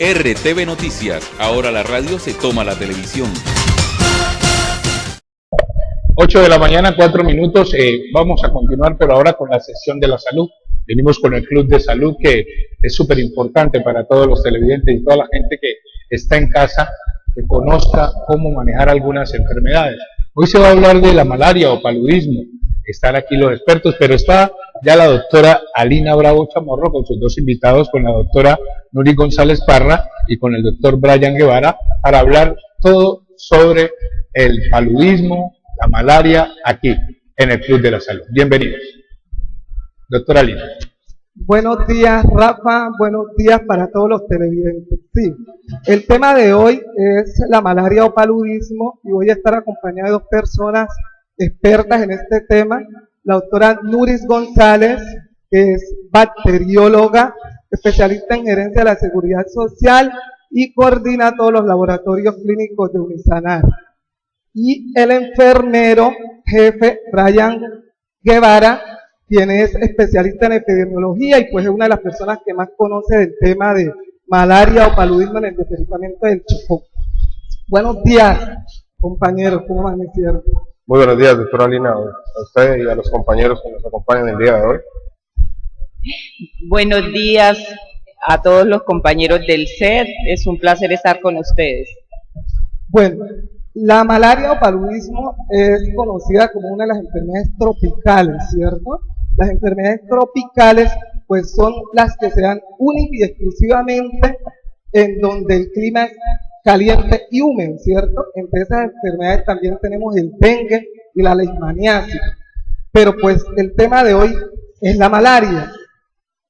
RTV Noticias, ahora la radio se toma la televisión. 8 de la mañana, 4 minutos. Vamos a continuar, pero ahora con la sesión de la salud. Venimos con el Club de Salud, que es súper importante para todos los televidentes y toda la gente que está en casa, que conozca cómo manejar algunas enfermedades. Hoy se va a hablar de la malaria o paludismo. Están aquí los expertos, pero está ya la doctora Alina Bravo Chamorro con sus dos invitados, con la doctora Nuri González Parra y con el doctor Brian Guevara, para hablar todo sobre el paludismo, la malaria, aquí en el Club de la Salud. Bienvenidos. Doctora Alina. Buenos días, Rafa. Buenos días para todos los televidentes. Sí, el tema de hoy es la malaria o paludismo y voy a estar acompañada de dos personas expertas en este tema. La doctora Nuris González, que es bacterióloga, especialista en gerencia de la seguridad social y coordina todos los laboratorios clínicos de Unisanar. Y el enfermero jefe Brian Guevara, quien es especialista en epidemiología y pues es una de las personas que más conoce del tema de malaria o paludismo en el departamento del Chocó. Buenos días, compañeros, ¿cómo amanecieron? Muy buenos días, doctora Alina, a usted y a los compañeros que nos acompañan el día de hoy. Buenos días a todos los compañeros del set, es un placer estar con ustedes. Bueno, la malaria o paludismo es conocida como una de las enfermedades tropicales, ¿cierto? Las enfermedades tropicales pues son las que se dan única y exclusivamente en donde el clima es caliente y húmedo, ¿cierto? Entre esas enfermedades también tenemos el dengue y la leishmaniasis. Pero pues el tema de hoy es la malaria.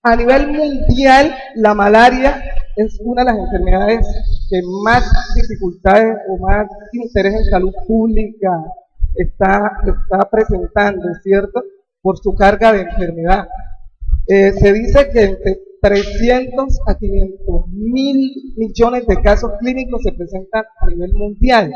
A nivel mundial, la malaria es una de las enfermedades que más dificultades o más interés en salud pública está presentando, ¿cierto? Por su carga de enfermedad. Se dice que entre 300 a 500 mil millones de casos clínicos se presentan a nivel mundial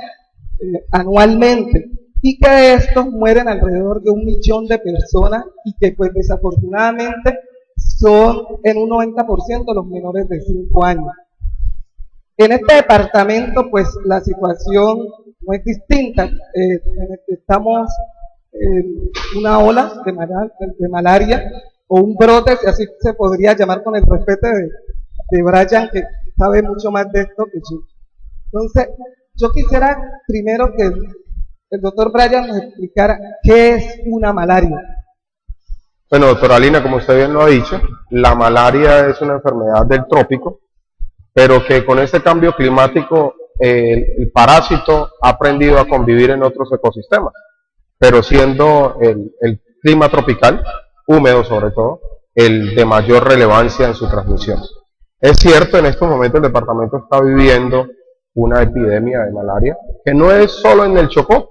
anualmente y que de estos mueren alrededor de 1 millón de personas y que pues desafortunadamente son en un 90% los menores de 5 años. En este departamento pues la situación no es distinta, estamos en una ola de malaria o un brote, si así se podría llamar con el respeto de Brian, que sabe mucho más de esto que yo. Entonces, yo quisiera primero que el doctor Brian nos explicara qué es una malaria. Bueno, doctora Alina, como usted bien lo ha dicho, la malaria es una enfermedad del trópico, pero que con este cambio climático el parásito ha aprendido a convivir en otros ecosistemas, pero siendo el clima tropical, húmedo sobre todo, el de mayor relevancia en su transmisión. Es cierto, en estos momentos el departamento está viviendo una epidemia de malaria, que no es solo en el Chocó,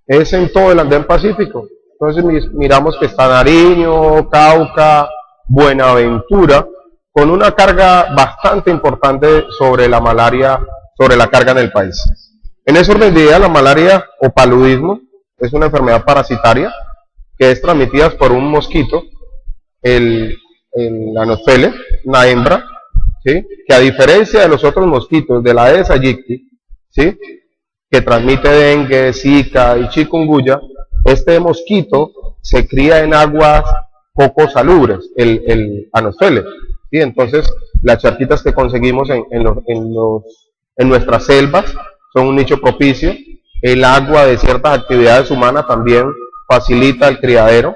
es en todo el Andén Pacífico. Entonces miramos que está Nariño, Cauca, Buenaventura, con una carga bastante importante sobre la malaria, sobre la carga en el país. En ese orden de idea, la malaria o paludismo es una enfermedad parasitaria que es transmitida por un mosquito, el Anopheles, una hembra, ¿sí? Que a diferencia de los otros mosquitos, de la Aedes aegypti, ¿sí? Que transmite dengue, zika y chikungunya, este mosquito se cría en aguas poco salubres, el Anopheles, ¿sí? Entonces las charquitas que conseguimos en nuestras selvas son un nicho propicio. El agua de ciertas actividades humanas también facilita el criadero,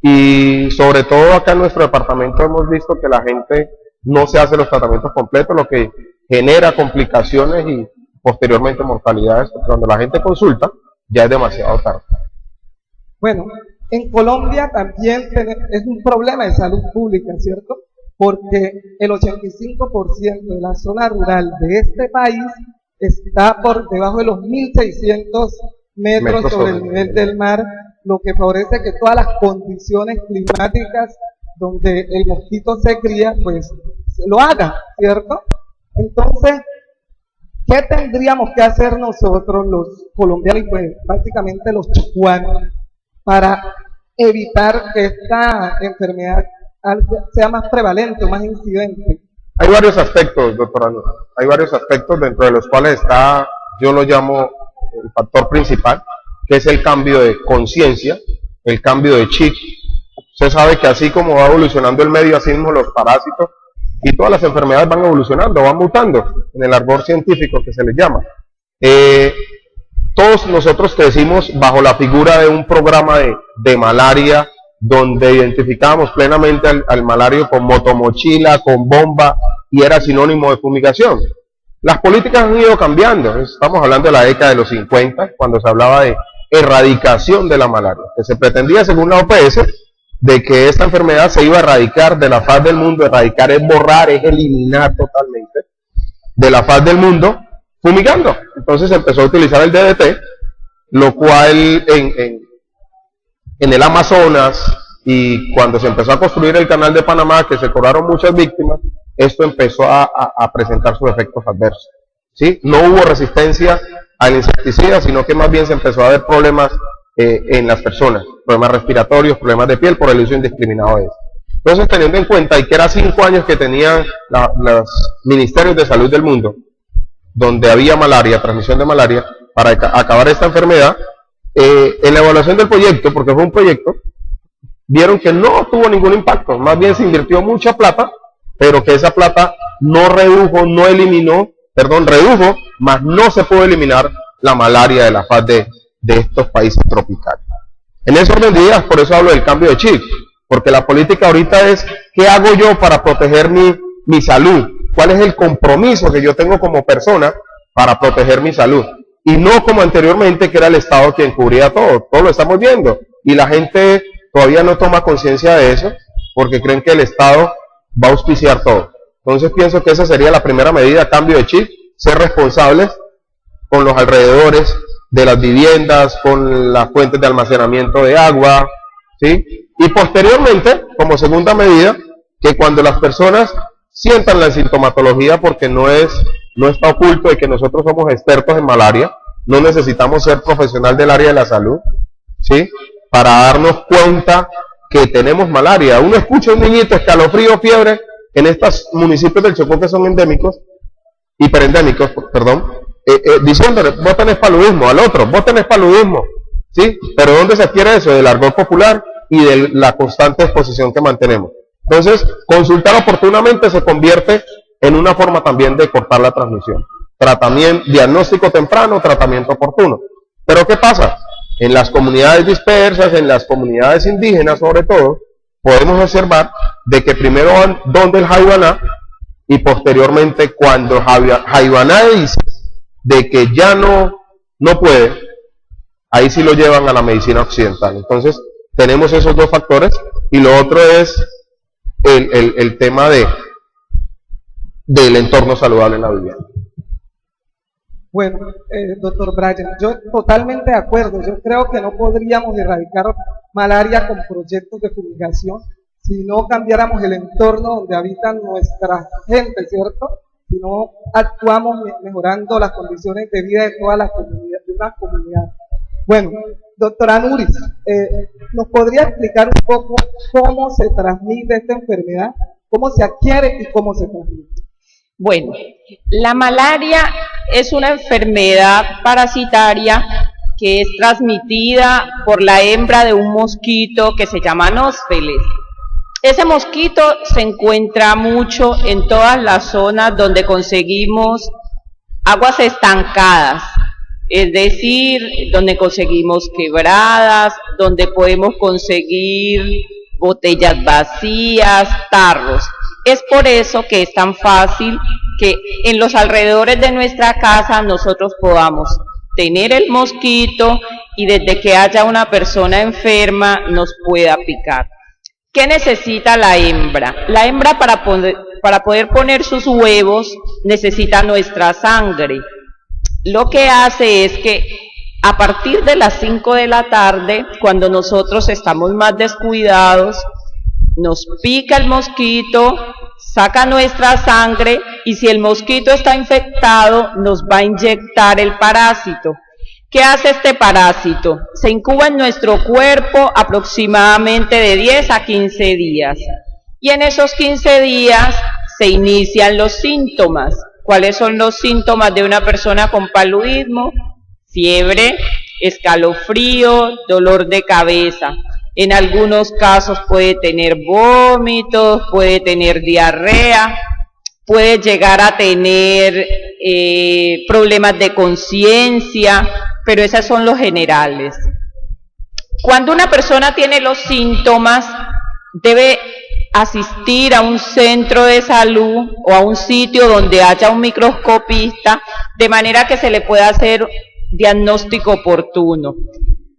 y sobre todo acá en nuestro departamento hemos visto que la gente no se hace los tratamientos completos, lo que genera complicaciones y posteriormente mortalidades. Cuando la gente consulta ya es demasiado tarde. Bueno, en Colombia también es un problema de salud pública, ¿cierto? Porque el 85% de la zona rural de este país está por debajo de los 1.600 metros sobre el nivel del mar, lo que favorece que todas las condiciones climáticas donde el mosquito se cría, pues lo haga, ¿cierto? Entonces, ¿qué tendríamos que hacer nosotros los colombianos y pues básicamente los chocuanos para evitar que esta enfermedad sea más prevalente o más incidente Hay varios aspectos, doctora Nora. Hay varios aspectos dentro de los cuales está, yo lo llamo el factor principal, que es el cambio de conciencia, el cambio de chip. Usted sabe que así como va evolucionando el medio, así mismo los parásitos y todas las enfermedades van evolucionando, van mutando, en el argot científico que se les llama. Todos nosotros crecimos bajo la figura de un programa de malaria, donde identificábamos plenamente al malario con motomochila, con bomba, y era sinónimo de fumigación. Las políticas han ido cambiando. Estamos hablando de la década de los 50, cuando se hablaba de erradicación de la malaria, que se pretendía, según la OPS, de que esta enfermedad se iba a erradicar de la faz del mundo. Erradicar es borrar, es eliminar totalmente de la faz del mundo, fumigando. Entonces se empezó a utilizar el DDT, lo cual en el Amazonas, y cuando se empezó a construir el canal de Panamá, que se cobraron muchas víctimas, esto empezó a presentar sus efectos adversos, ¿sí? No hubo resistencia al insecticida, sino que más bien se empezó a ver problemas en las personas, problemas respiratorios, problemas de piel por el uso indiscriminado de eso. Entonces, teniendo en cuenta, y que era 5 años que tenían los ministerios de salud del mundo, donde había malaria, transmisión de malaria, para acabar esta enfermedad, en la evaluación del proyecto, porque fue un proyecto, vieron que no tuvo ningún impacto, más bien se invirtió mucha plata, pero que esa plata no redujo, no eliminó, perdón, redujo, mas no se pudo eliminar la malaria de la faz de estos países tropicales. En ese orden de ideas, por eso hablo del cambio de chip, porque la política ahorita es, ¿qué hago yo para proteger mi salud? ¿Cuál es el compromiso que yo tengo como persona para proteger mi salud? Y no como anteriormente, que era el Estado quien cubría todo lo estamos viendo, y la gente todavía no toma conciencia de eso, porque creen que el Estado va a auspiciar todo. Entonces pienso que esa sería la primera medida, cambio de chip, ser responsables con los alrededores de las viviendas, con las fuentes de almacenamiento de agua, ¿sí? Y posteriormente, como segunda medida, que cuando las personas sientan la sintomatología, porque no está oculto de que nosotros somos expertos en malaria, no necesitamos ser profesional del área de la salud, ¿sí? Para darnos cuenta que tenemos malaria. Uno escucha a un niñito, escalofrío, fiebre, en estos municipios del Chocó que son endémicos, hiperendémicos, perdón, diciéndole, vos tenés paludismo, al otro, vos tenés paludismo, ¿sí? Pero ¿dónde se adquiere eso? Del argot popular y de la constante exposición que mantenemos. Entonces, consultar oportunamente se convierte en una forma también de cortar la transmisión. Tratamiento, diagnóstico temprano, tratamiento oportuno. Pero ¿qué pasa? En las comunidades dispersas, en las comunidades indígenas sobre todo, podemos observar de que primero van donde el Jaibaná, y posteriormente cuando Jaibaná dice de que ya no puede, ahí sí lo llevan a la medicina occidental. Entonces tenemos esos dos factores, y lo otro es el tema del entorno saludable en la vivienda. Bueno, doctor Brian, yo totalmente de acuerdo. Yo creo que no podríamos erradicar malaria con proyectos de fumigación si no cambiáramos el entorno donde habitan nuestra gente, ¿cierto? Si no actuamos mejorando las condiciones de vida de toda la comunidad, de una comunidad. Bueno, doctora Nuris, ¿nos podría explicar un poco cómo se transmite esta enfermedad? ¿Cómo se adquiere y cómo se transmite? Bueno, la malaria es una enfermedad parasitaria que es transmitida por la hembra de un mosquito que se llama Anósfeles. Ese mosquito se encuentra mucho en todas las zonas donde conseguimos aguas estancadas, es decir, donde conseguimos quebradas, donde podemos conseguir botellas vacías, tarros. Es por eso que es tan fácil que en los alrededores de nuestra casa nosotros podamos tener el mosquito y desde que haya una persona enferma nos pueda picar. ¿Qué necesita la hembra? La hembra para poder poner sus huevos necesita nuestra sangre. Lo que hace es que a partir de las 5 de la tarde, cuando nosotros estamos más descuidados, nos pica el mosquito, saca nuestra sangre y si el mosquito está infectado nos va a inyectar el parásito. ¿Qué hace este parásito? Se incuba en nuestro cuerpo aproximadamente de 10 a 15 días y en esos 15 días se inician los síntomas. ¿Cuáles son los síntomas de una persona con paludismo? Fiebre, escalofrío, dolor de cabeza. En algunos casos puede tener vómitos, puede tener diarrea, puede llegar a tener problemas de conciencia, pero esos son los generales. Cuando una persona tiene los síntomas, debe asistir a un centro de salud o a un sitio donde haya un microscopista, de manera que se le pueda hacer diagnóstico oportuno.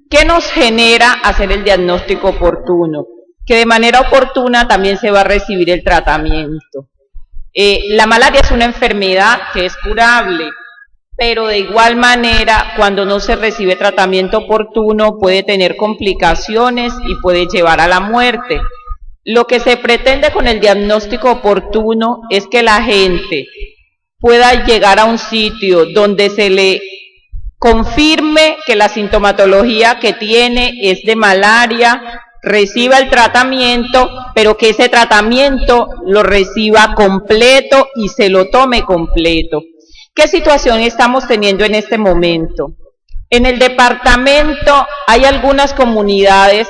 ¿Qué nos genera hacer el diagnóstico oportuno? Que de manera oportuna también se va a recibir el tratamiento. La malaria es una enfermedad que es curable, pero de igual manera, cuando no se recibe tratamiento oportuno, puede tener complicaciones y puede llevar a la muerte. Lo que se pretende con el diagnóstico oportuno es que la gente pueda llegar a un sitio donde se le confirme que la sintomatología que tiene es de malaria, reciba el tratamiento, pero que ese tratamiento lo reciba completo y se lo tome completo. ¿Qué situación estamos teniendo en este momento? En el departamento hay algunas comunidades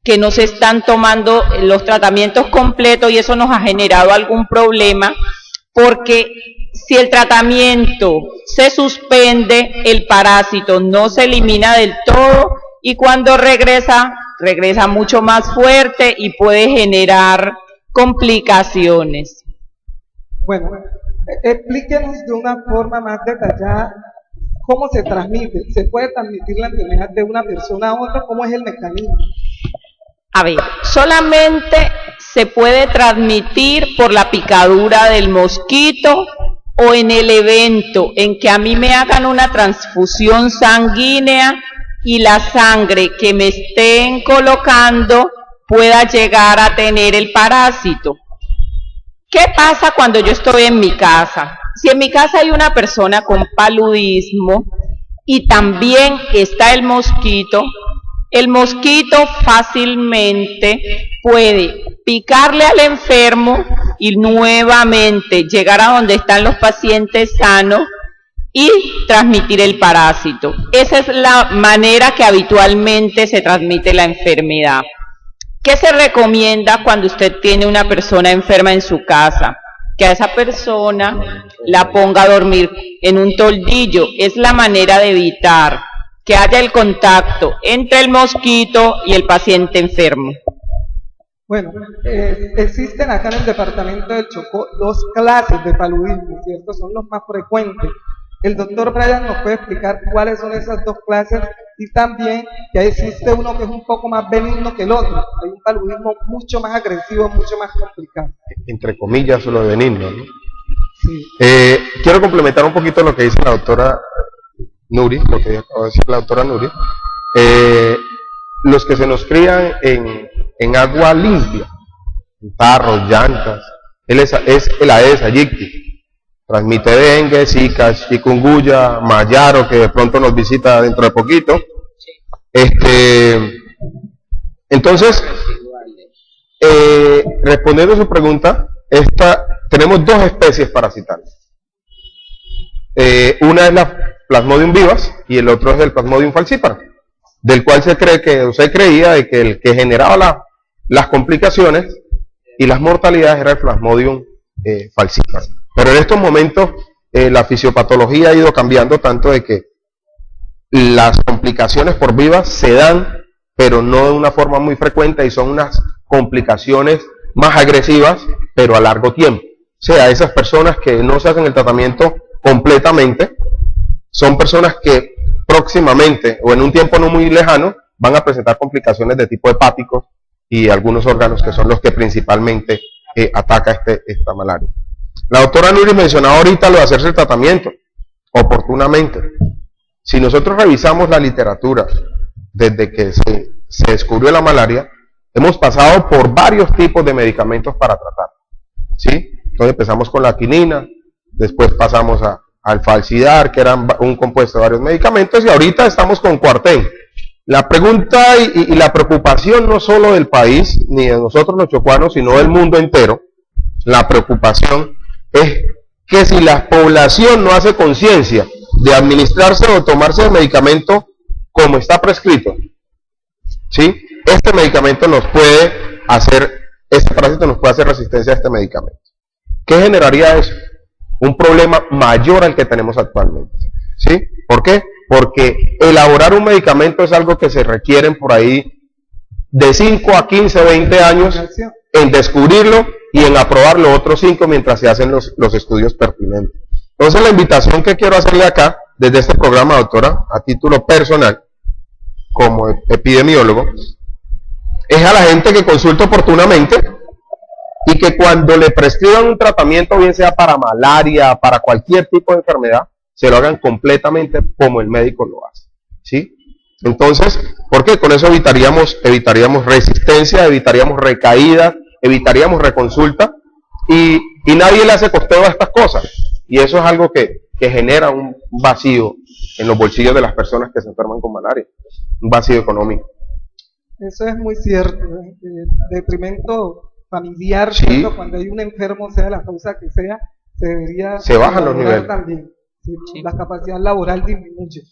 que no se están tomando los tratamientos completos y eso nos ha generado algún problema, porque si el tratamiento se suspende, el parásito no se elimina del todo y cuando regresa mucho más fuerte y puede generar complicaciones. Bueno, explíquenos de una forma más detallada cómo se transmite. ¿Se puede transmitir la enfermedad de una persona a otra? ¿Cómo es el mecanismo? A ver, solamente se puede transmitir por la picadura del mosquito o en el evento en que a mí me hagan una transfusión sanguínea y la sangre que me estén colocando pueda llegar a tener el parásito. ¿Qué pasa cuando yo estoy en mi casa? Si en mi casa hay una persona con paludismo y también está el mosquito fácilmente puede picarle al enfermo y nuevamente llegar a donde están los pacientes sanos y transmitir el parásito. Esa es la manera que habitualmente se transmite la enfermedad. ¿Qué se recomienda cuando usted tiene una persona enferma en su casa? Que a esa persona la ponga a dormir en un toldillo. Es la manera de evitar que haya el contacto entre el mosquito y el paciente enfermo. Bueno, existen acá en el departamento del Chocó 2 clases de paludismo, ¿cierto? Son los más frecuentes. El doctor Brian nos puede explicar cuáles son esas 2 clases y también que existe uno que es un poco más benigno que el otro. Hay un paludismo mucho más agresivo, mucho más complicado. Entre comillas, lo de benigno, ¿no? Sí. Quiero complementar un poquito lo que dice la doctora Nuri, lo que acaba de decir la doctora Nuri. Los que se nos crían en agua limpia, en tarros, llantas, es el Aedes aegypti. Transmite dengue, zika, chikungunya, mayaro, que de pronto nos visita dentro de poquito. Entonces, respondiendo a su pregunta, tenemos 2 especies parasitarias. Una es la Plasmodium vivax y el otro es el Plasmodium falciparum, del cual se creía de que el que generaba las complicaciones y las mortalidades era el Plasmodium falciparum. Pero en estos momentos la fisiopatología ha ido cambiando tanto de que las complicaciones por vivax se dan, pero no de una forma muy frecuente y son unas complicaciones más agresivas, pero a largo tiempo. O sea, esas personas que no se hacen el tratamiento completamente, son personas que próximamente o en un tiempo no muy lejano van a presentar complicaciones de tipo hepático y algunos órganos que son los que principalmente ataca esta malaria. La doctora Nuri mencionaba ahorita lo de hacerse el tratamiento oportunamente. Si nosotros revisamos la literatura desde que se descubrió la malaria, hemos pasado por varios tipos de medicamentos para tratar, ¿sí? Entonces empezamos con la quinina, después pasamos al Falcidar, que era un compuesto de varios medicamentos, y ahorita estamos con Cuartén. La pregunta y la preocupación no solo del país, ni de nosotros los chocuanos, sino del mundo entero, la preocupación es que si la población no hace conciencia de administrarse o tomarse el medicamento como está prescrito, ¿sí? Este medicamento nos puede hacer, este parásito nos puede hacer resistencia a este medicamento. ¿Qué generaría eso? Un problema mayor al que tenemos actualmente, ¿sí? ¿Por qué? Porque elaborar un medicamento es algo que se requieren por ahí de 5 a 15, 20 años en descubrirlo y en aprobar los otros 5 mientras se hacen los estudios pertinentes. Entonces la invitación que quiero hacerle acá, desde este programa, doctora, a título personal, como epidemiólogo, es a la gente que consulte oportunamente y que cuando le prescriban un tratamiento, bien sea para malaria, para cualquier tipo de enfermedad, se lo hagan completamente como el médico lo hace, ¿sí? Entonces, ¿por qué? Con eso evitaríamos resistencia, evitaríamos recaídas, evitaríamos reconsulta y nadie le hace costeo a estas cosas. Y eso es algo que genera un vacío en los bolsillos de las personas que se enferman con malaria, un vacío económico. Eso es muy cierto, detrimento familiar, sí. ¿cierto? Cuando hay un enfermo, sea la causa que sea, se bajan los niveles también, ¿sí? Sí. La capacidad laboral disminuye.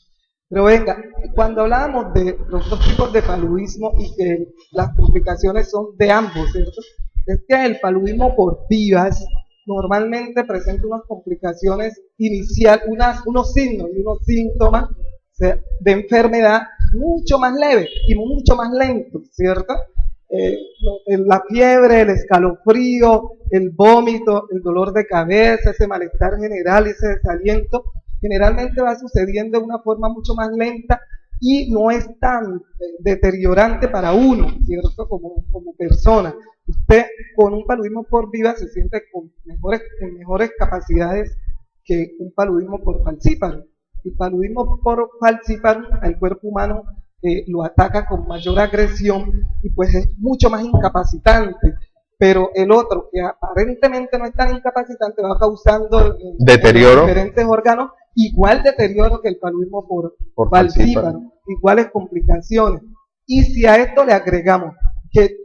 Pero venga, cuando hablábamos de los dos tipos de paludismo y que las complicaciones son de ambos, ¿cierto? Es que el paludismo por vivas normalmente presenta unas complicaciones inicial, unos signos y unos síntomas de enfermedad mucho más leves y mucho más lentos, ¿cierto? La fiebre, el escalofrío, el vómito, el dolor de cabeza, ese malestar general, ese desaliento, generalmente va sucediendo de una forma mucho más lenta y no es tan deteriorante para uno, ¿cierto? Como persona. Usted con un paludismo por viva se siente con mejores capacidades que un paludismo por falciparum. El paludismo por falciparum al cuerpo humano lo ataca con mayor agresión y pues es mucho más incapacitante. Pero el otro, que aparentemente no es tan incapacitante, va causando deterioro en diferentes órganos, igual deterioro que el paludismo por falciparum, iguales complicaciones. Y si a esto le agregamos que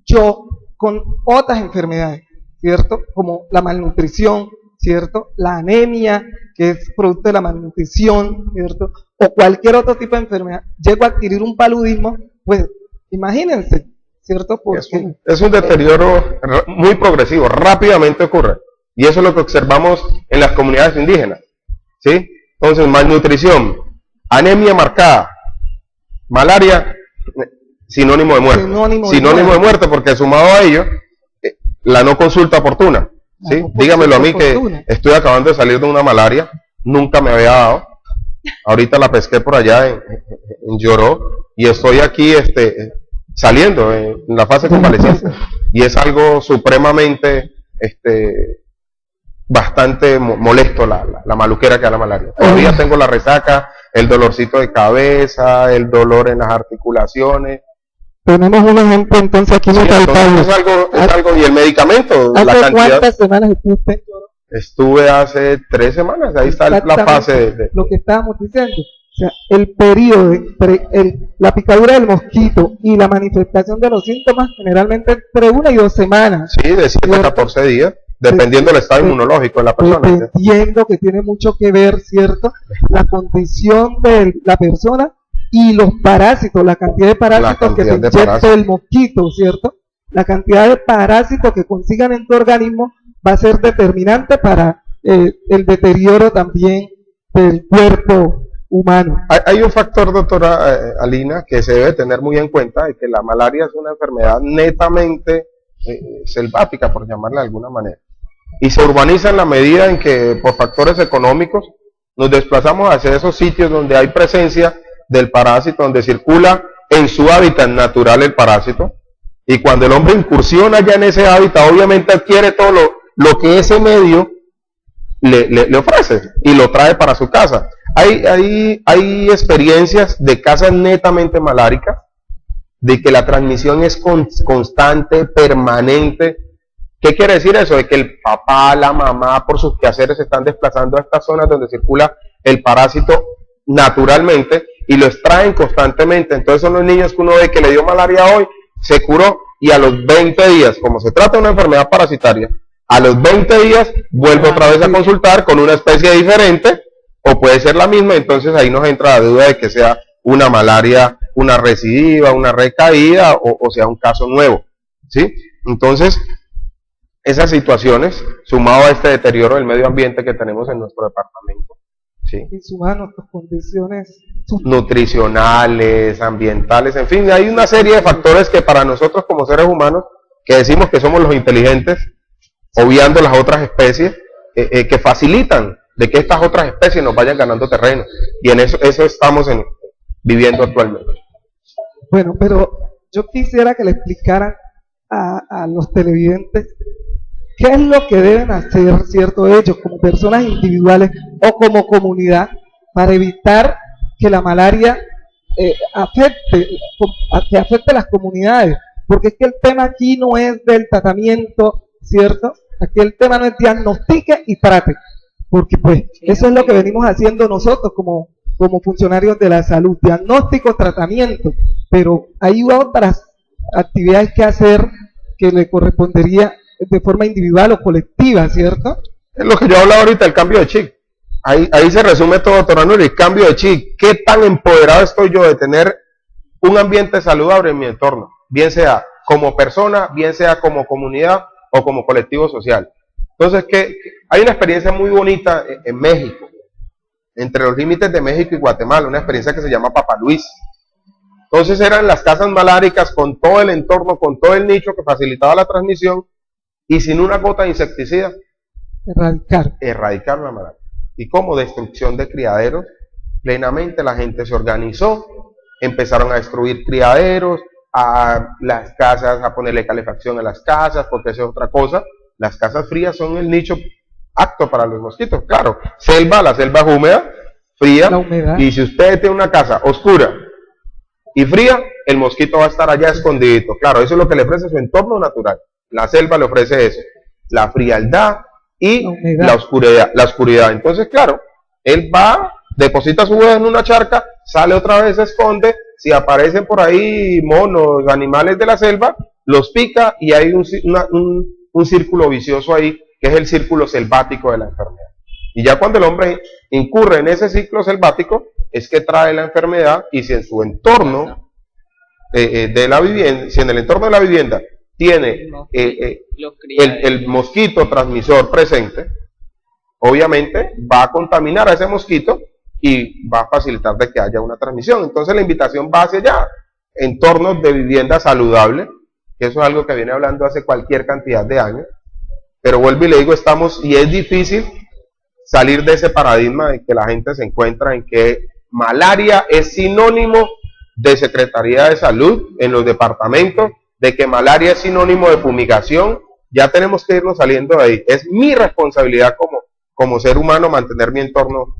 yo con otras enfermedades, ¿cierto? Como la malnutrición, ¿cierto? La anemia, que es producto de la malnutrición, ¿cierto? O cualquier otro tipo de enfermedad, llego a adquirir un paludismo, pues imagínense, ¿cierto? Porque es un deterioro muy progresivo, rápidamente ocurre. Y eso es lo que observamos en las comunidades indígenas, ¿sí? Entonces, malnutrición, anemia marcada, malaria, sinónimo de muerte. Sinónimo de muerte, porque sumado a ello, la no consulta oportuna, ¿sí? Dígamelo a mí que estoy acabando de salir de una malaria, nunca me había dado. Ahorita la pesqué por allá en Lloró y estoy aquí saliendo en la fase convaleciente. Y es algo supremamente bastante molesto la maluquera que da la malaria. Todavía tengo la resaca, el dolorcito de cabeza, el dolor en las articulaciones. Tenemos un ejemplo entonces aquí en el es algo, y el medicamento, la cantidad. ¿Cuántas semanas estuviste en Lloró? Estuve hace 3 semanas, ahí está la fase de lo que estábamos diciendo. O sea, el periodo entre la picadura del mosquito y la manifestación de los síntomas generalmente entre 1 y 2 semanas. Sí, de 7 a 14 días, dependiendo del estado inmunológico de la persona. Entiendo que tiene mucho que ver, ¿cierto? La condición de la persona y los parásitos, la cantidad de parásitos que te inyecta el mosquito, ¿cierto? La cantidad de parásitos que consigan en tu organismo va a ser determinante para el deterioro también del cuerpo humano. Hay un factor, doctora Alina, que se debe tener muy en cuenta, y que la malaria es una enfermedad netamente selvática, por llamarla de alguna manera. Y se urbaniza en la medida en que, por factores económicos, nos desplazamos hacia esos sitios donde hay presencia del parásito, donde circula en su hábitat natural el parásito, y cuando el hombre incursiona ya en ese hábitat, obviamente adquiere todo lo que ese medio le ofrece y lo trae para su casa. Hay experiencias de casas netamente maláricas, de que la transmisión es constante, permanente. ¿Qué quiere decir eso? De que el papá, la mamá, por sus quehaceres se están desplazando a estas zonas donde circula el parásito naturalmente y lo extraen constantemente. Entonces son los niños que uno ve que le dio malaria hoy, se curó y a los 20 días, como se trata de una enfermedad parasitaria, A los 20 días vuelve otra vez a consultar con una especie diferente, o puede ser la misma, entonces ahí nos entra la duda de que sea una malaria, una recidiva, una recaída, o sea un caso nuevo, ¿sí? Entonces, esas situaciones, sumado a este deterioro del medio ambiente que tenemos en nuestro departamento, ¿sí? Y sumado a nuestras condiciones Nutricionales, ambientales, en fin, hay una serie de factores que para nosotros como seres humanos, que decimos que somos los inteligentes, obviando las otras especies, que facilitan de que estas otras especies nos vayan ganando terreno, y en eso estamos viviendo actualmente. Bueno, pero yo quisiera que le explicaran a los televidentes qué es lo que deben hacer, ¿cierto?, ellos como personas individuales o como comunidad para evitar que la malaria afecte a las comunidades, porque es que el tema aquí no es del tratamiento, ¿cierto? Aquí el tema no es diagnostique y trate, porque pues eso es lo que venimos haciendo nosotros como funcionarios de la salud, diagnóstico, tratamiento, pero hay otras actividades que hacer que le correspondería de forma individual o colectiva, ¿cierto? Es lo que yo hablaba ahorita, el cambio de chip. Ahí se resume todo, doctor Anuel, el cambio de chip. ¿Qué tan empoderado estoy yo de tener un ambiente saludable en mi entorno? Bien sea como persona, bien sea como comunidad o como colectivo social. Entonces, hay una experiencia muy bonita en México, entre los límites de México y Guatemala, una experiencia que se llama Papa Luis. Entonces eran las casas maláricas con todo el entorno, con todo el nicho que facilitaba la transmisión y sin una gota de insecticida. Erradicar la malaria. Y como destrucción de criaderos, plenamente la gente se organizó, empezaron a destruir criaderos, a las casas, a ponerle calefacción a las casas, porque eso es otra cosa. Las casas frías son el nicho apto para los mosquitos, claro. La selva es húmeda, fría, y si usted tiene una casa oscura y fría, el mosquito va a estar allá escondido. Claro, eso es lo que le ofrece su entorno natural. La selva le ofrece eso, la frialdad y la oscuridad. Entonces, claro, él va, deposita su huevo en una charca, sale otra vez, se esconde. Si aparecen por ahí monos, animales de la selva, los pica y hay un círculo vicioso ahí, que es el círculo selvático de la enfermedad. Y ya cuando el hombre incurre en ese ciclo selvático, es que trae la enfermedad, y si en su entorno de la vivienda, si en el entorno de la vivienda tiene el mosquito transmisor presente, obviamente va a contaminar a ese mosquito y va a facilitar de que haya una transmisión. Entonces la invitación va hacia allá, entornos de vivienda saludable, que eso es algo que viene hablando hace cualquier cantidad de años, pero vuelvo y le digo, y es difícil salir de ese paradigma de que la gente se encuentra en que malaria es sinónimo de Secretaría de Salud en los departamentos, de que malaria es sinónimo de fumigación. Ya tenemos que irnos saliendo de ahí. Es mi responsabilidad como ser humano mantener mi entorno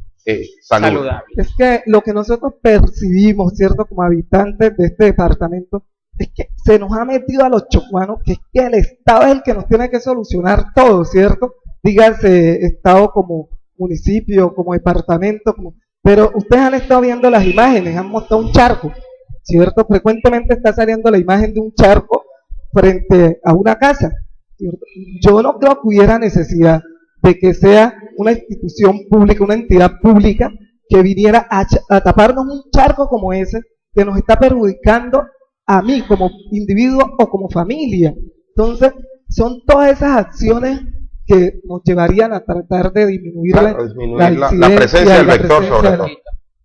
saludable. Es que lo que nosotros percibimos, ¿cierto?, como habitantes de este departamento, es que se nos ha metido a los chocuanos que es que el Estado es el que nos tiene que solucionar todo, ¿cierto? Dígase Estado como municipio, como departamento, pero ustedes han estado viendo las imágenes, han mostrado un charco, ¿cierto? Frecuentemente está saliendo la imagen de un charco frente a una casa, ¿cierto? Yo no creo que hubiera necesidad de que sea una institución pública, una entidad pública que viniera a taparnos un charco como ese, que nos está perjudicando a mí como individuo o como familia. Entonces, son todas esas acciones que nos llevarían a tratar de disminuir, la presencia del vector, sobre todo.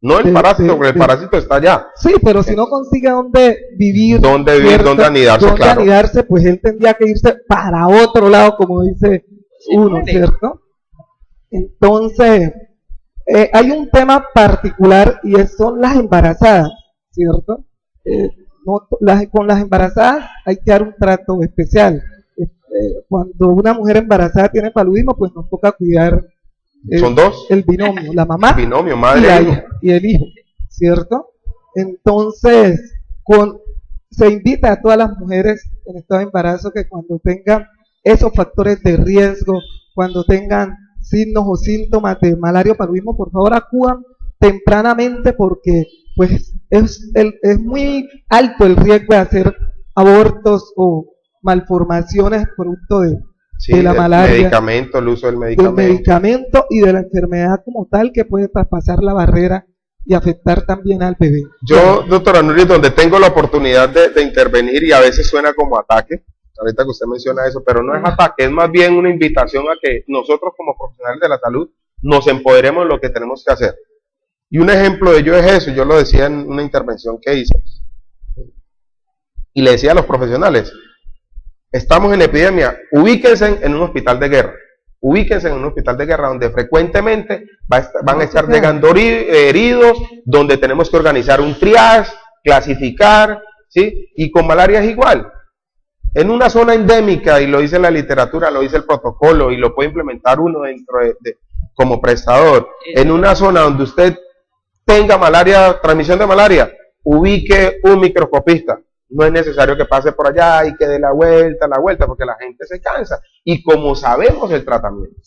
No el parásito, porque el parásito está allá. Sí, pero si no consigue dónde vivir, dónde anidarse, claro. Anidarse, pues él tendría que irse para otro lado, como dice uno, ¿cierto? Entonces, hay un tema particular y son las embarazadas, ¿cierto? Con las embarazadas hay que dar un trato especial. Cuando una mujer embarazada tiene paludismo, pues nos toca cuidar son dos, el binomio, la mamá, binomio, madre y el hijo, ¿cierto? Entonces, se invita a todas las mujeres en estado de embarazo que cuando tengan esos factores de riesgo, cuando tengan signos o síntomas de malaria o paludismo, por favor acudan tempranamente, porque pues es muy alto el riesgo de hacer abortos o malformaciones producto de Sí, de la malaria, medicamento, el uso del del medicamento y de la enfermedad como tal que puede traspasar la barrera y afectar también al bebé. Yo, doctora Nuri, donde tengo la oportunidad de intervenir, y a veces suena como ataque, ahorita que usted menciona eso, pero no es ataque, es más bien una invitación a que nosotros como profesionales de la salud nos empoderemos en lo que tenemos que hacer. Y un ejemplo de ello es eso, yo lo decía en una intervención que hice, y le decía a los profesionales, estamos en epidemia, ubíquense en un hospital de guerra. Ubíquense en un hospital de guerra donde frecuentemente van a estar llegando heridos, donde tenemos que organizar un triage, clasificar, ¿sí? Y con malaria es igual. En una zona endémica, y lo dice la literatura, lo dice el protocolo, y lo puede implementar uno dentro como prestador, en una zona donde usted tenga malaria, transmisión de malaria, ubique un microscopista. No es necesario que pase por allá y que dé la vuelta, porque la gente se cansa. Y como sabemos el tratamiento,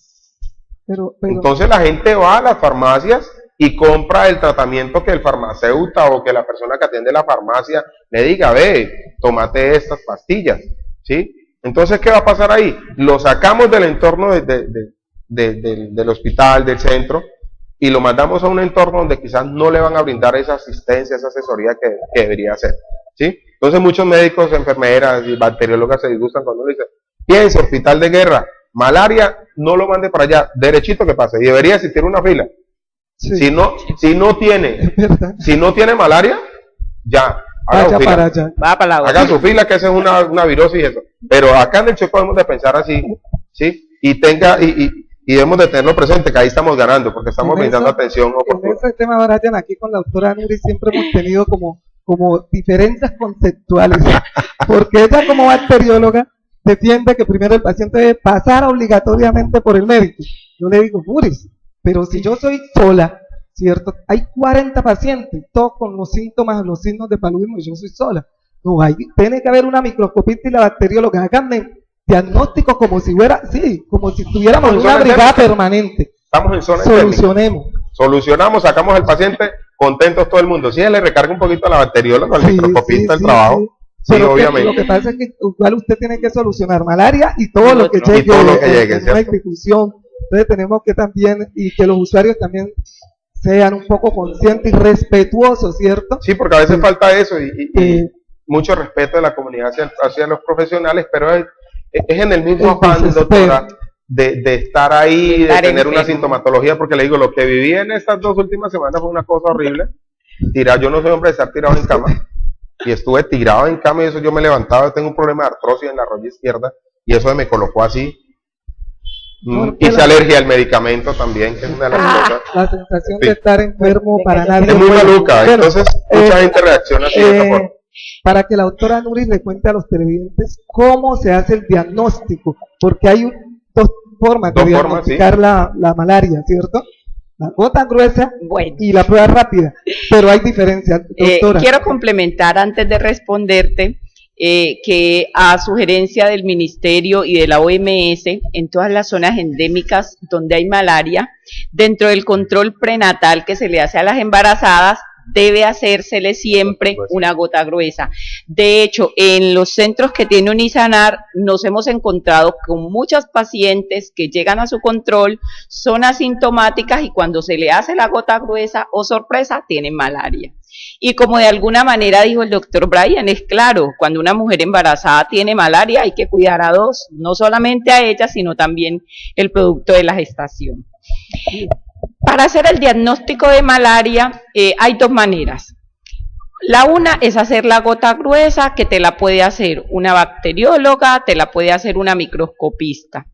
entonces la gente va a las farmacias y compra el tratamiento que el farmacéutico o que la persona que atiende la farmacia le diga, ve, tómate estas pastillas, ¿sí? Entonces, ¿qué va a pasar ahí? Lo sacamos del entorno del hospital, del centro, y lo mandamos a un entorno donde quizás no le van a brindar esa asistencia, esa asesoría que debería hacer, ¿sí? Entonces muchos médicos, enfermeras y bacteriólogas se disgustan cuando uno dice, piense, hospital de guerra, malaria, no lo mande para allá, derechito que pase, y debería existir una fila. Sí. Si no tiene malaria, ya, vaya para allá. Haga su fila, que esa es una virosis y eso. Pero acá en el Chocó debemos de pensar así, ¿sí? Y debemos de tenerlo presente, que ahí estamos ganando, porque estamos brindando atención oportuna. En ese tema, Brian, aquí con la doctora Nuri siempre hemos tenido como diferencias conceptuales, porque ella como bacterióloga defiende que primero el paciente debe pasar obligatoriamente por el médico. Yo le digo, Nuris, pero si yo soy sola, ¿cierto? Hay 40 pacientes, todos con los síntomas, los signos de paludismo, y yo soy sola. No, tiene que haber una microscopista y la bacterióloga, háganme diagnóstico como si estuviéramos en una brigada permanente. Estamos en zona Solucionamos, sacamos al paciente, contentos todo el mundo. Sí, le recarga un poquito a la bacterióloga, al microscopista el trabajo. Sí, pero obviamente. Lo que pasa es que igual usted tiene que solucionar malaria y todo lo que llegue en una institución. Entonces tenemos que también, y que los usuarios también sean un poco conscientes y respetuosos, ¿cierto? Sí, porque a veces falta eso y mucho respeto de la comunidad hacia los profesionales, pero es en el mismo afán, doctora, de estar ahí, de tener una sintomatología, porque le digo, lo que viví en estas 2 últimas semanas fue una cosa horrible. Yo no soy hombre de estar tirado en cama, y estuve tirado en cama, y eso yo me levantaba, tengo un problema de artrosis en la rodilla izquierda, y eso me colocó así. Hice alergia al medicamento también, que es una de las cosas. La sensación de estar enfermo para nadie. Es muy maluca, entonces mucha gente reacciona así de esa forma. Para que la doctora Nuri le cuente a los televidentes cómo se hace el diagnóstico, porque hay dos formas de diagnosticar la malaria, ¿cierto? La gota gruesa y la prueba rápida, pero hay diferencias, doctora. Quiero complementar antes de responderte que a sugerencia del Ministerio y de la OMS, en todas las zonas endémicas donde hay malaria, dentro del control prenatal que se le hace a las embarazadas, debe hacérsele siempre una gota gruesa. De hecho, en los centros que tiene Unisanar nos hemos encontrado con muchas pacientes que llegan a su control, son asintomáticas y cuando se le hace la gota gruesa, oh sorpresa, tienen malaria. Y como de alguna manera dijo el doctor Brian, es claro, cuando una mujer embarazada tiene malaria hay que cuidar a 2, no solamente a ella, sino también el producto de la gestación. Para hacer el diagnóstico de malaria hay 2 maneras. La una es hacer la gota gruesa, que te la puede hacer una bacterióloga, te la puede hacer una microscopista.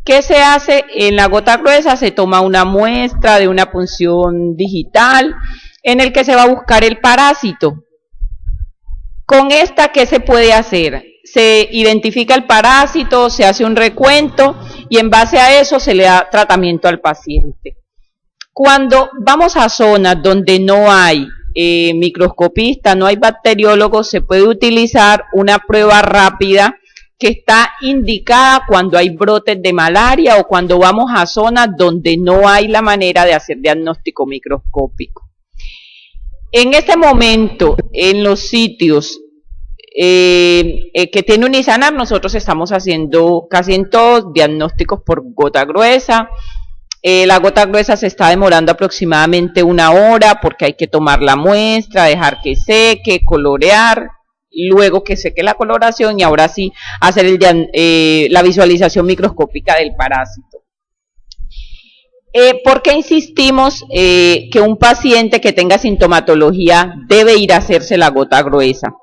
¿Qué se hace en la gota gruesa? Se toma una muestra de una punción digital en el que se va a buscar el parásito. Con esta, ¿qué se puede hacer? Se identifica el parásito, se hace un recuento y en base a eso se le da tratamiento al paciente. Cuando vamos a zonas donde no hay microscopista, no hay bacteriólogos, se puede utilizar una prueba rápida que está indicada cuando hay brotes de malaria o cuando vamos a zonas donde no hay la manera de hacer diagnóstico microscópico. En este momento, en los sitios que tiene Unisanar, nosotros estamos haciendo casi en todos diagnósticos por gota gruesa. La gota gruesa se está demorando aproximadamente 1 hora porque hay que tomar la muestra, dejar que seque, colorear, luego que seque la coloración y ahora sí hacer la visualización microscópica del parásito. ¿Por qué insistimos que un paciente que tenga sintomatología debe ir a hacerse la gota gruesa?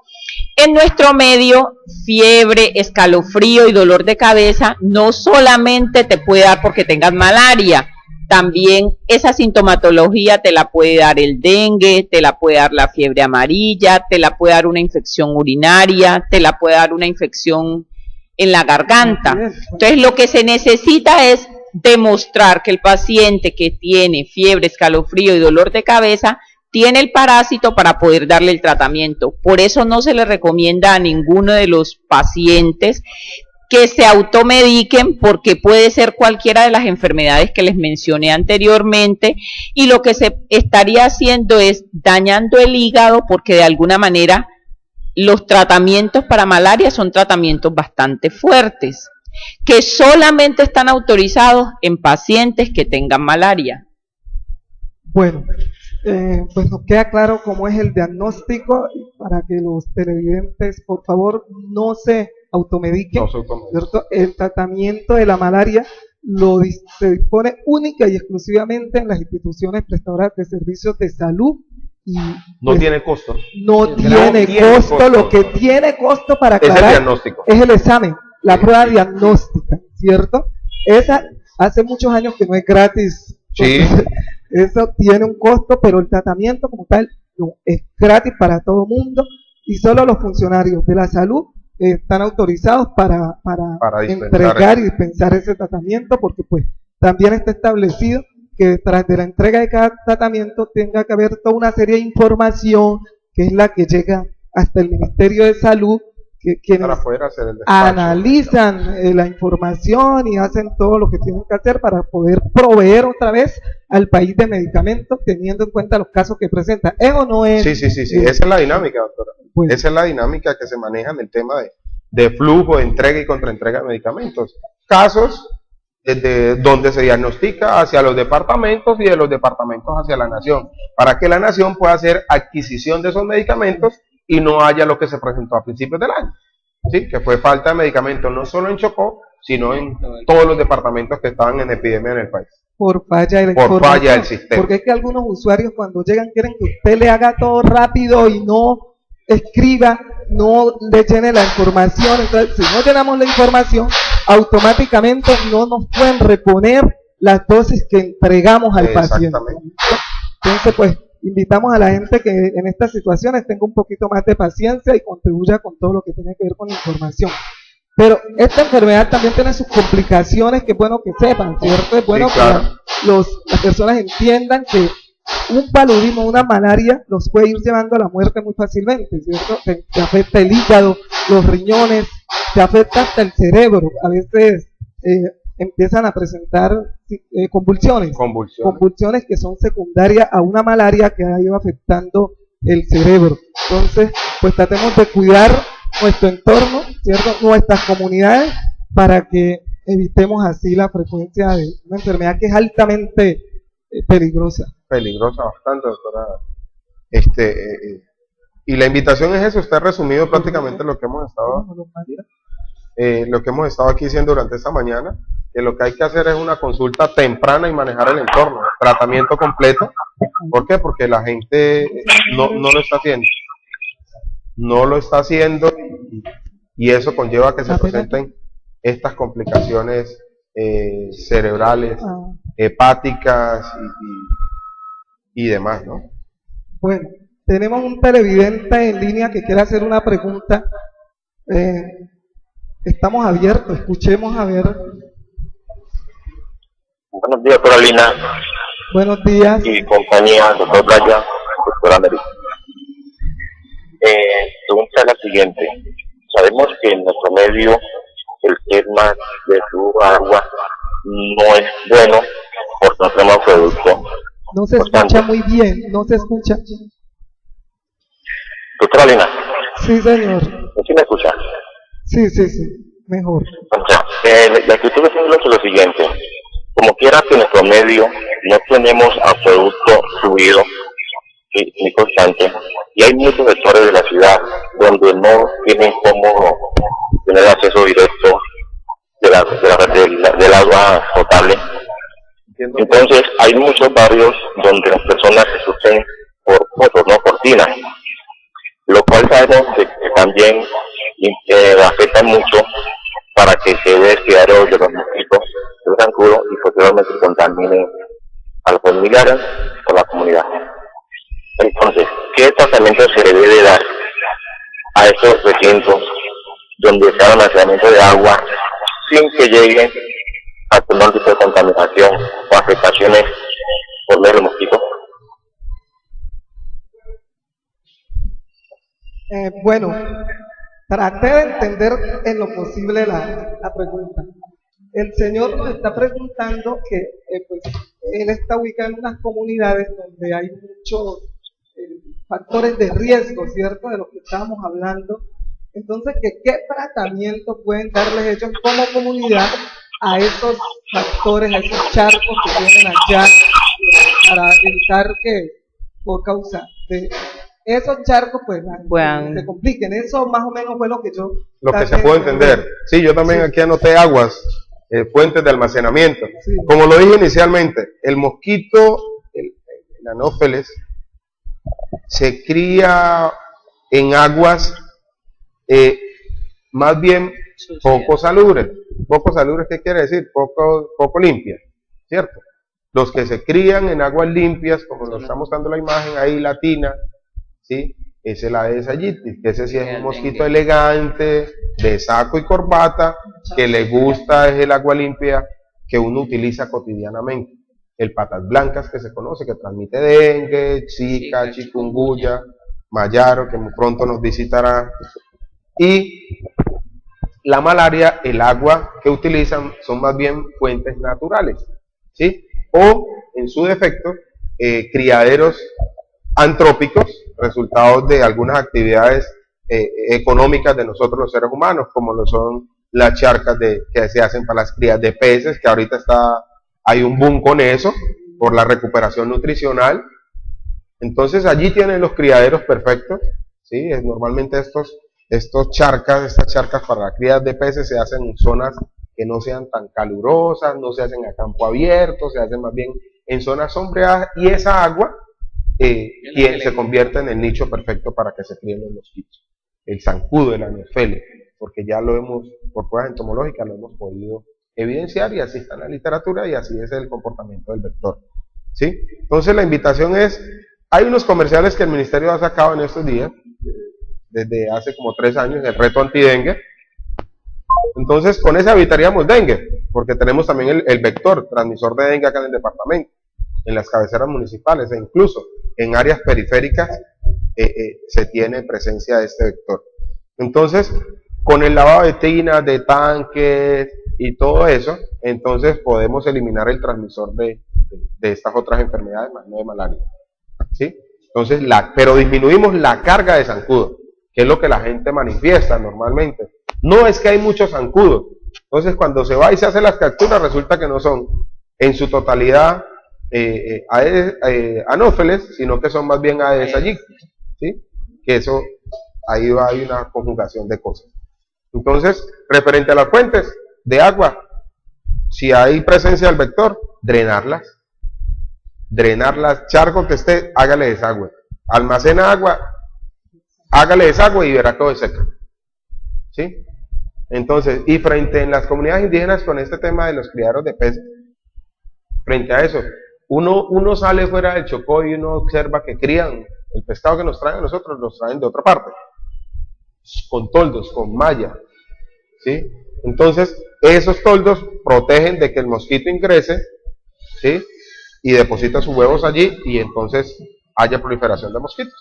En nuestro medio, fiebre, escalofrío y dolor de cabeza no solamente te puede dar porque tengas malaria, también esa sintomatología te la puede dar el dengue, te la puede dar la fiebre amarilla, te la puede dar una infección urinaria, te la puede dar una infección en la garganta. Entonces, lo que se necesita es demostrar que el paciente que tiene fiebre, escalofrío y dolor de cabeza tiene el parásito para poder darle el tratamiento. Por eso no se le recomienda a ninguno de los pacientes que se automediquen, porque puede ser cualquiera de las enfermedades que les mencioné anteriormente, y lo que se estaría haciendo es dañando el hígado, porque de alguna manera los tratamientos para malaria son tratamientos bastante fuertes, que solamente están autorizados en pacientes que tengan malaria. Bueno, pues nos queda claro cómo es el diagnóstico, para que los televidentes, por favor, no se automediquen, ¿cierto? El tratamiento de la malaria se dispone única y exclusivamente en las instituciones prestadoras de servicios de salud y no tiene costo. No tiene costo. Lo que tiene costo, para aclarar, es el diagnóstico, es el examen, la prueba diagnóstica, ¿cierto? Esa hace muchos años que no es gratis. Sí. Eso tiene un costo, pero el tratamiento como tal no es gratis para todo mundo, y solo los funcionarios de la salud están autorizados para entregar y dispensar ese tratamiento, porque pues también está establecido que detrás de la entrega de cada tratamiento tenga que haber toda una serie de información que es la que llega hasta el Ministerio de Salud, quienes para poder hacer el analizan la información y hacen todo lo que tienen que hacer para poder proveer otra vez al país de medicamentos, teniendo en cuenta los casos que presenta. ¿Es o no es? Sí. Esa es la dinámica, doctora. Pues, esa es la dinámica que se maneja en el tema de flujo, de entrega y contraentrega de medicamentos. Casos desde donde se diagnostica hacia los departamentos y de los departamentos hacia la nación, para que la nación pueda hacer adquisición de esos medicamentos y no haya lo que se presentó a principios del año, ¿sí? Que fue falta de medicamentos no solo en Chocó, sino en todos los departamentos que estaban en epidemia en el país. Por falla del sistema. Porque es que algunos usuarios cuando llegan quieren que usted le haga todo rápido y no escriba, no le llene la información. Entonces, si no llenamos la información, automáticamente no nos pueden reponer las dosis que entregamos al paciente. Entonces, pues, invitamos a la gente que en estas situaciones tenga un poquito más de paciencia y contribuya con todo lo que tiene que ver con la información. Pero esta enfermedad también tiene sus complicaciones, que es bueno que sepan, ¿cierto? Es bueno, sí, claro, que las personas entiendan que un paludismo, una malaria, los puede ir llevando a la muerte muy fácilmente, ¿cierto? Te afecta el hígado, los riñones, te afecta hasta el cerebro. A veces empiezan a presentar convulsiones que son secundarias a una malaria que ha ido afectando el cerebro. Entonces, pues tratemos de cuidar nuestro entorno, ¿cierto? Nuestras comunidades, para que evitemos así la frecuencia de una enfermedad que es altamente peligrosa. Peligrosa bastante, doctora. Y la invitación es eso. Usted ha resumido prácticamente lo que hemos estado aquí diciendo durante esta mañana, que lo que hay que hacer es una consulta temprana y manejar el entorno, tratamiento completo. ¿Por qué? Porque la gente no lo está haciendo. No lo está haciendo, y eso conlleva a que se presenten estas complicaciones cerebrales, hepáticas y demás, ¿no? Bueno, tenemos un televidente en línea que quiere hacer una pregunta. Estamos abiertos, escuchemos a ver. Buenos días, doctora Lina. Buenos días. Y compañía, doctor Brian, doctora América. Pregunta la siguiente. Sabemos que en nuestro medio el tema de flujo agua no es bueno porque no tenemos producto. No se escucha muy bien, no se escucha. Doctora Lina. Sí, señor. Muchas Sí, sí, sí, mejor. O sea, la escritura es lo siguiente. Como quiera que en nuestro medio no tenemos absoluto fluido ni constante, y hay muchos sectores de la ciudad donde no tienen cómo tener acceso directo del agua potable. Entonces hay muchos barrios donde las personas se surten por pozos, no por tinas, lo cual sabemos que también afecta mucho para que se dé el criadero de los mosquitos del zancudo y posteriormente contamine a los familiares o la comunidad. Entonces, ¿qué tratamiento se le debe dar a estos recintos donde se haga almacenamiento de agua sin que lleguen a tener tipo de contaminación o afectaciones por medio de mosquitos? Bueno, traté de entender en lo posible la pregunta. El señor nos está preguntando que pues, él está ubicado en unas comunidades donde hay muchos factores de riesgo, ¿cierto? De lo que estábamos hablando. Entonces, ¿qué tratamiento pueden darles ellos como comunidad a esos factores, a esos charcos que tienen allá para evitar que, por causa de esos charcos, pues se compliquen? Eso más o menos fue lo que yo... Lo que se puede entender. Sí, yo también aquí anoté aguas, fuentes de almacenamiento. Sí. Como lo dije inicialmente, el mosquito, el Anopheles, se cría en aguas más bien poco salubres. Poco salubres, ¿qué quiere decir? Poco limpias, ¿cierto? Los que se crían en aguas limpias, como nos está mostrando la imagen ahí, latina, ¿sí? Es el Aedes aegypti, que ese sí es un mosquito elegante, de saco y corbata, que le gusta es el agua limpia que uno utiliza cotidianamente. El patas blancas, que se conoce, que transmite dengue, zika, chikungunya, mayaro, que muy pronto nos visitará. Y la malaria, el agua que utilizan son más bien fuentes naturales, ¿sí? O, en su defecto, criaderos antrópicos, resultados de algunas actividades económicas de nosotros los seres humanos, como lo son las charcas que se hacen para las crías de peces, que ahorita hay un boom con eso, por la recuperación nutricional. Entonces allí tienen los criaderos perfectos, ¿sí? Normalmente estas charcas para la cría de peces se hacen en zonas que no sean tan calurosas, no se hacen a campo abierto, se hacen más bien en zonas sombreadas, y esa agua se convierte en el nicho perfecto para que se críen los mosquitos. El zancudo, el Anopheles, porque ya lo hemos, por pruebas entomológicas, lo hemos podido evidenciar, y así está en la literatura, y así es el comportamiento del vector, ¿sí? Entonces la invitación es, hay unos comerciales que el ministerio ha sacado en estos días, desde hace como 3 años, el reto antidengue. Entonces con ese evitaríamos dengue, porque tenemos también el vector transmisor de dengue acá en el departamento, en las cabeceras municipales, e incluso en áreas periféricas se tiene presencia de este vector. Entonces, con el lavado de tinas, de tanques y todo eso, entonces podemos eliminar el transmisor de estas otras enfermedades, más no de malaria, ¿sí? Entonces, pero disminuimos la carga de zancudo, que es lo que la gente manifiesta normalmente. No es que hay muchos zancudos. Entonces, cuando se va y se hace las capturas, resulta que no son en su totalidad Anopheles, sino que son más bien Aedes aegypti, ¿sí? Que eso, ahí hay una conjugación de cosas. Entonces, referente a las fuentes de agua, si hay presencia del vector, drenarlas, charco que esté, hágale desagüe, almacena agua, hágale desagüe y verá todo seca, ¿sí? Entonces, y frente en las comunidades indígenas con este tema de los criaderos de peces, frente a eso, uno sale fuera del Chocó y uno observa que crían el pescado que nos traen a nosotros, los traen de otra parte, con toldos, con malla, ¿sí? Entonces, esos toldos protegen de que el mosquito ingrese, ¿sí? Y deposita sus huevos allí, y entonces haya proliferación de mosquitos.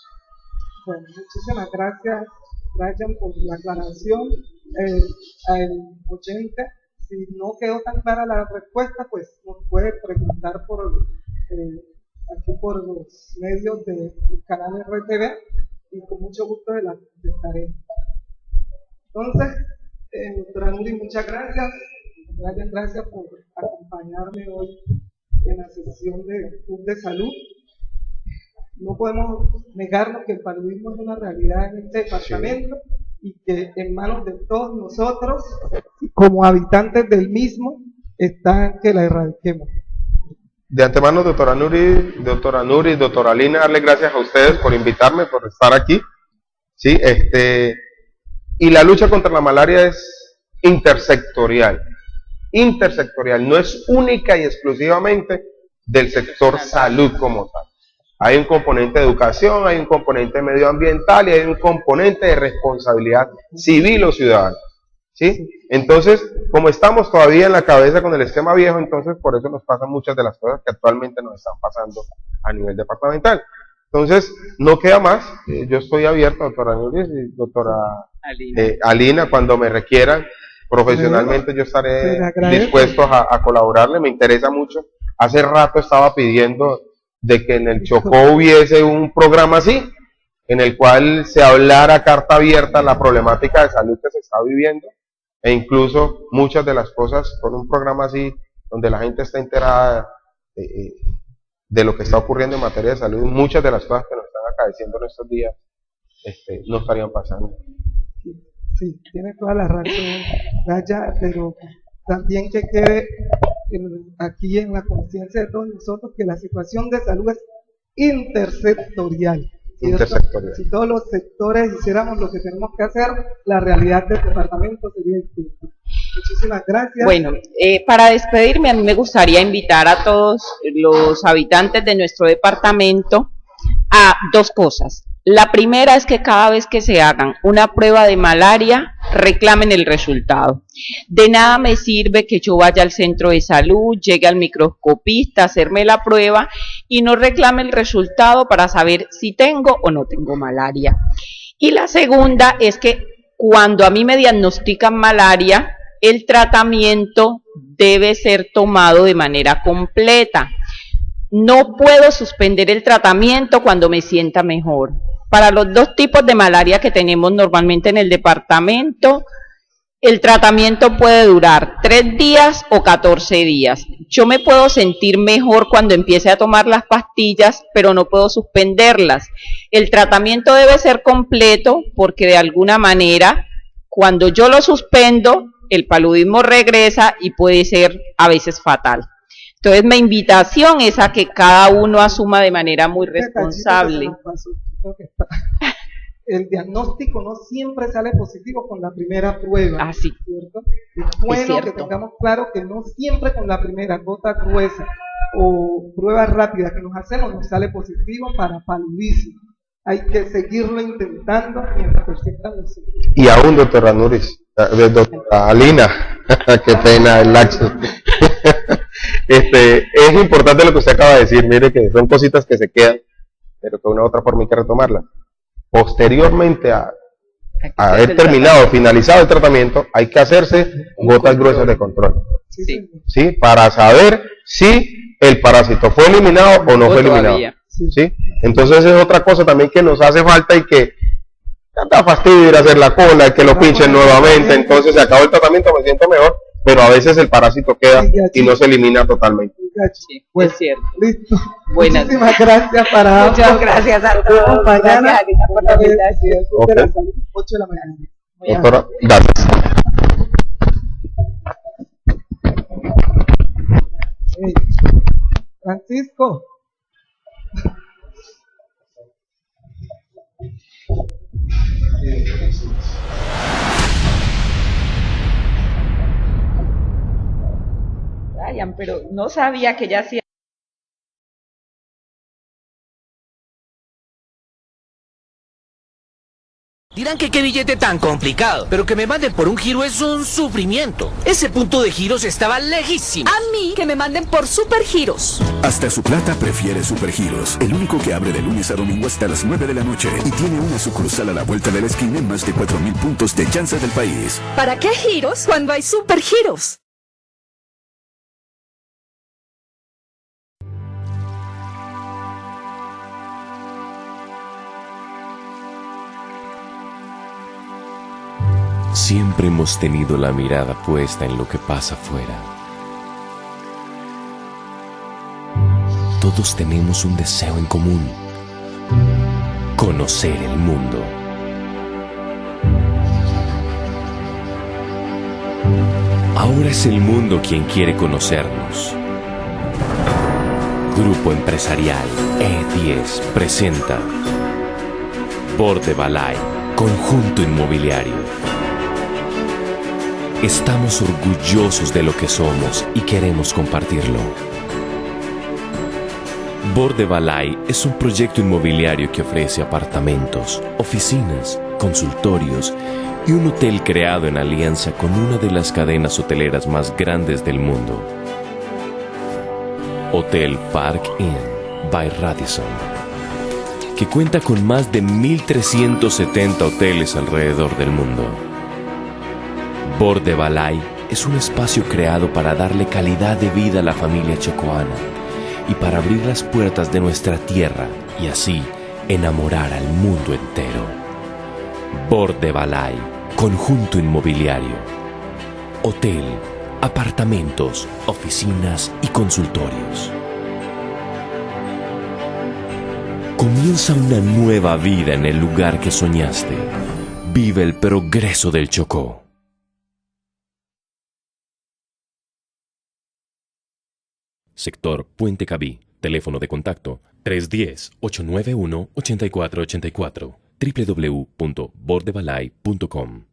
Bueno, muchísimas gracias, Brian, por la aclaración. Al oyente, si no quedó tan clara la respuesta, pues nos puede preguntar aquí por los medios del canal RTV, y con mucho gusto se la contestaré. Entonces, Doctora Nuri, muchas gracias. Gracias por acompañarme hoy en la sesión del Club de Salud. No podemos negarnos que el paludismo es una realidad en este departamento y que en manos de todos nosotros, como habitantes del mismo, está que la erradiquemos. De antemano, doctora Nuri, doctora Lina, darle gracias a ustedes por invitarme, por estar aquí. Sí, y la lucha contra la malaria es intersectorial, no es única y exclusivamente del sector salud como tal. Hay un componente de educación, hay un componente medioambiental y hay un componente de responsabilidad civil o ciudadana. ¿Sí? Entonces, como estamos todavía en la cabeza con el esquema viejo, entonces por eso nos pasan muchas de las cosas que actualmente nos están pasando a nivel departamental. Entonces, no queda más, yo estoy abierto, doctora Núñez y doctora Alina, cuando me requieran profesionalmente, yo estaré dispuesto a colaborarle, me interesa mucho. Hace rato estaba pidiendo de que en el Chocó hubiese un programa así, en el cual se hablara a carta abierta la problemática de salud que se está viviendo, e incluso muchas de las cosas con un programa así, donde la gente está enterada de lo que está ocurriendo en materia de salud, muchas de las cosas que nos están acaeciendo en estos días no estarían pasando. Sí, tiene toda la razón, Raya, pero también que quede aquí en la conciencia de todos nosotros que la situación de salud es intersectorial. Si todos los sectores hiciéramos lo que tenemos que hacer, la realidad del departamento sería distinta. Muchísimas gracias. Bueno, para despedirme, a mí me gustaría invitar a todos los habitantes de nuestro departamento a dos cosas. La primera es que cada vez que se hagan una prueba de malaria, reclamen el resultado. De nada me sirve que yo vaya al centro de salud, llegue al microscopista a hacerme la prueba y no reclame el resultado para saber si tengo o no tengo malaria. Y la segunda es que cuando a mí me diagnostican malaria, el tratamiento debe ser tomado de manera completa. No puedo suspender el tratamiento cuando me sienta mejor. Para los dos tipos de malaria que tenemos normalmente en el departamento, el tratamiento puede durar 3 días o 14 días. Yo me puedo sentir mejor cuando empiece a tomar las pastillas, pero no puedo suspenderlas. El tratamiento debe ser completo porque de alguna manera, cuando yo lo suspendo, el paludismo regresa y puede ser a veces fatal. Entonces, mi invitación es a que cada uno asuma de manera muy responsable. El diagnóstico no siempre sale positivo con la primera prueba. Así. ¿Cierto? Es bueno que tengamos claro que no siempre con la primera gota gruesa o prueba rápida que nos hacemos nos sale positivo para paludismo. Hay que seguirlo intentando mientras persistan los síntomas. Y aún, doctora Nuris, doctora Alina, qué pena el laxo. Es importante lo que usted acaba de decir, mire que son cositas que se quedan, pero que de una u otra forma hay que retomarlas. Posteriormente a haber terminado, finalizado el tratamiento, hay que hacerse gotas gruesas de control. ¿Sí? Para saber si el parásito fue eliminado o no fue eliminado. ¿Sí? Entonces es otra cosa también que nos hace falta y que da fastidio ir a hacer la cola, y que lo pinchen nuevamente, entonces se acabó el tratamiento, me siento mejor, pero a veces el parásito queda y no se elimina totalmente. Sí, es cierto. Listo. Buenas. Muchísimas gracias para ambos. Muchas gracias a todos. Mañana, Gracias por la invitación. 8 de la mañana. Doctora, gracias. Hey, Francisco. Brian, pero no sabía que ya hacía. Dirán que qué billete tan complicado, pero que me manden por un giro es un sufrimiento. Ese punto de giros estaba lejísimo. A mí que me manden por Supergiros. Hasta su plata prefiere Supergiros, el único que abre de lunes a domingo hasta las 9 de la noche y tiene una sucursal a la vuelta de la esquina en más de 4.000 puntos de chance del país. ¿Para qué giros cuando hay Supergiros? Siempre hemos tenido la mirada puesta en lo que pasa afuera. Todos tenemos un deseo en común: conocer el mundo. Ahora es el mundo quien quiere conocernos. Grupo Empresarial E10 presenta Bordebalay, Conjunto Inmobiliario. Estamos orgullosos de lo que somos y queremos compartirlo. Bordebalay es un proyecto inmobiliario que ofrece apartamentos, oficinas, consultorios y un hotel creado en alianza con una de las cadenas hoteleras más grandes del mundo. Hotel Park Inn by Radisson, que cuenta con más de 1.370 hoteles alrededor del mundo. Bordebalay es un espacio creado para darle calidad de vida a la familia chocoana y para abrir las puertas de nuestra tierra y así enamorar al mundo entero. Bordebalay, Conjunto Inmobiliario. Hotel, apartamentos, oficinas y consultorios. Comienza una nueva vida en el lugar que soñaste. Vive el progreso del Chocó. Sector Puente Cabí. Teléfono de contacto 310-891-8484. www.bordebalay.com.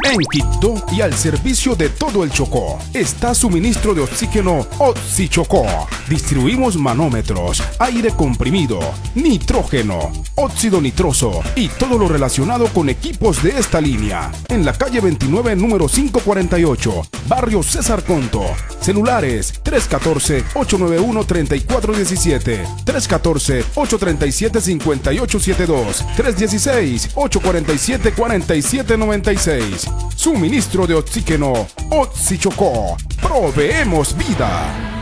En Quito y al servicio de todo el Chocó está suministro de oxígeno Oxichocó. Distribuimos manómetros, aire comprimido, nitrógeno, óxido nitroso y todo lo relacionado con equipos de esta línea. En la calle 29, número 548, barrio César Conto. Celulares 314-891-3417, 314-837-5872, 316-847-4796. Suministro de oxígeno Oxichocó. Proveemos vida.